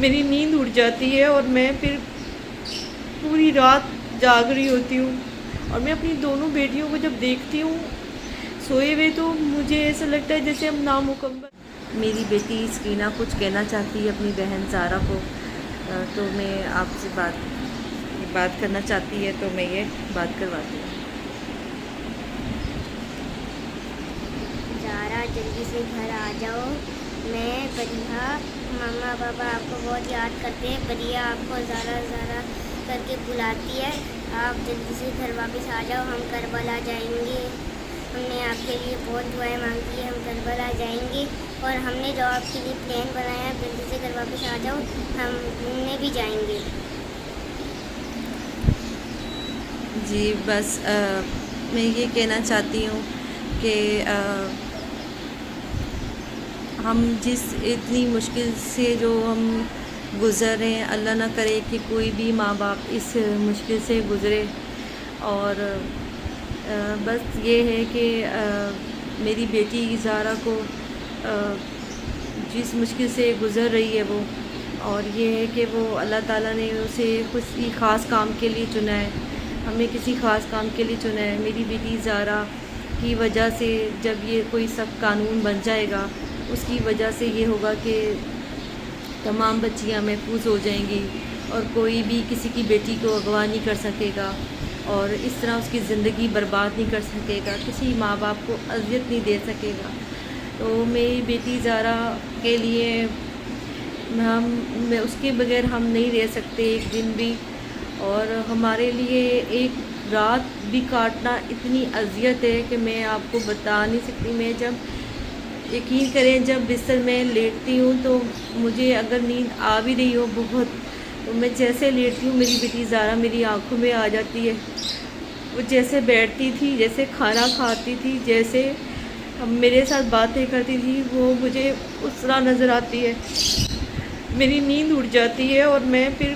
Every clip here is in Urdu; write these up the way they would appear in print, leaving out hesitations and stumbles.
میری نیند اڑ جاتی ہے اور میں پھر پوری رات جاگ رہی ہوتی ہوں، اور میں اپنی دونوں بیٹیوں کو جب دیکھتی ہوں سوئے ہوئے تو مجھے ایسا لگتا ہے جیسے ہم نامکمل۔ میری بیٹی سکینہ کچھ کہنا چاہتی ہے اپنی بہن زارا کو، تو میں آپ سے بات کرنا چاہتی ہے، تو میں یہ بات کرواتی ہوں۔ زارا جلدی سے گھر آ جاؤ، میں بریہ، ماما پاپا آپ کو بہت یاد کرتے ہیں، بریہ آپ کو زارا زارا کر کے بلاتی ہے، آپ جلدی سے گھر واپس آ جاؤ، ہم کربلا جائیں گے، ہم نے آپ کے لیے بہت دعائیں مانگی ہیں، ہم کربلا جائیں گے، اور ہم نے جو آپ کے لیے پلان بنایا ہے جلدی سے گھر واپس آ جاؤ، ہم گھومنے بھی جائیں گے۔ جی بس میں یہ کہنا چاہتی ہوں کہ ہم جس اتنی مشکل سے جو ہم گزر رہے ہیں، اللہ نہ کرے کہ کوئی بھی ماں باپ اس مشکل سے گزرے، اور بس یہ ہے کہ میری بیٹی زارا کو جس مشکل سے گزر رہی ہے وہ، اور یہ ہے کہ وہ اللہ تعالیٰ نے اسے کسی خاص کام کے لیے چنا ہے، ہمیں کسی خاص کام کے لیے چنا ہے۔ میری بیٹی زارا کی وجہ سے جب یہ کوئی سخت قانون بن جائے گا، اس کی وجہ سے یہ ہوگا کہ تمام بچیاں محفوظ ہو جائیں گی، اور کوئی بھی کسی کی بیٹی کو اغوا نہیں کر سکے گا، اور اس طرح اس کی زندگی برباد نہیں کر سکے گا، کسی ماں باپ کو اذیت نہیں دے سکے گا۔ تو میری بیٹی زارا کے لیے میں اس کے بغیر ہم نہیں رہ سکتے ایک دن بھی، اور ہمارے لیے ایک رات بھی کاٹنا اتنی اذیت ہے کہ میں آپ کو بتا نہیں سکتی۔ میں جب یقین کریں جب بستر میں لیٹتی ہوں تو مجھے اگر نیند آ بھی رہی ہو بہت، تو میں جیسے لیٹتی ہوں میری بیٹی زارا میری آنکھوں میں آ جاتی ہے، وہ جیسے بیٹھتی تھی، جیسے کھانا کھاتی تھی، جیسے میرے ساتھ باتیں کرتی تھی، وہ مجھے اس طرح نظر آتی ہے۔ میری نیند اڑ جاتی ہے اور میں پھر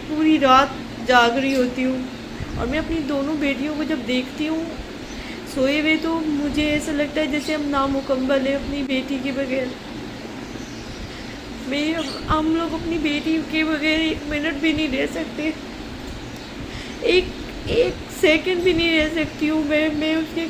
پوری رات جاگ رہی ہوتی ہوں، اور میں اپنی دونوں بیٹیوں کو جب دیکھتی ہوں سوئے ہوئے تو مجھے ایسا لگتا ہے جیسے ہم نامکمل ہیں اپنی بیٹی کے بغیر۔ ہم لوگ اپنی بیٹی کے بغیر ایک منٹ بھی نہیں رہ سکتے، ایک سیکنڈ بھی نہیں رہ سکتی ہوں میں اس کے